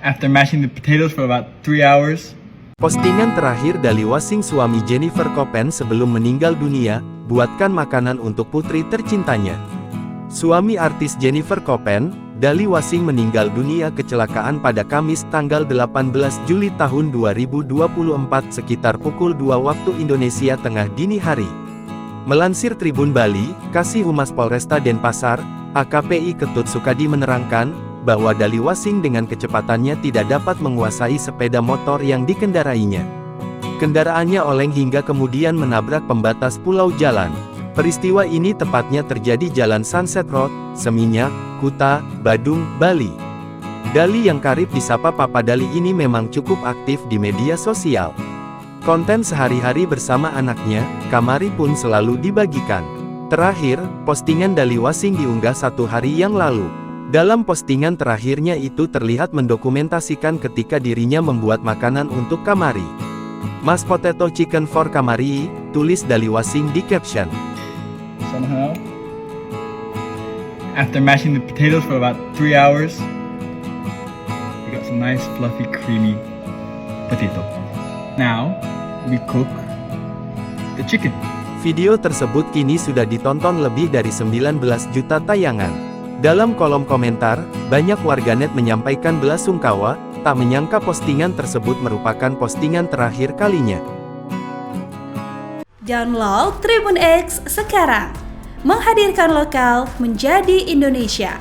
After mashing the potatoes for about 3 hours. Postingan terakhir Dali Wasing suami Jennifer Koppen sebelum meninggal dunia, buatkan makanan untuk putri tercintanya. Suami artis Jennifer Koppen, Dali Wasing meninggal dunia kecelakaan pada Kamis tanggal 18 Juli tahun 2024 sekitar pukul 2 waktu Indonesia Tengah dini hari. Melansir Tribun Bali, Kasih Humas Polresta Denpasar, AKPI Ketut Sukadi menerangkan, bahwa Dali Wasing dengan kecepatannya tidak dapat menguasai sepeda motor yang dikendarainya. Kendaraannya oleng hingga kemudian menabrak pembatas pulau jalan. Peristiwa ini tepatnya terjadi Jalan Sunset Road, Seminyak, Kuta, Badung, Bali. Dali yang karib disapa Papa Dali ini memang cukup aktif di media sosial. Konten sehari-hari bersama anaknya, Kamari pun selalu dibagikan. Terakhir, postingan Dali Wasing diunggah 1 hari yang lalu. Dalam postingan terakhirnya itu terlihat mendokumentasikan ketika dirinya membuat makanan untuk Kamari. Mas potato chicken for Kamari, tulis Dali Wasing di caption. Somehow, after mashing the potatoes for about 3 hours, we got some nice fluffy creamy potato. Now, we cook the chicken. Video tersebut kini sudah ditonton lebih dari 19 juta tayangan. Dalam kolom komentar, banyak warganet menyampaikan belasungkawa, tak menyangka postingan tersebut merupakan postingan terakhir kalinya. Download Tribun X sekarang, menghadirkan lokal menjadi Indonesia.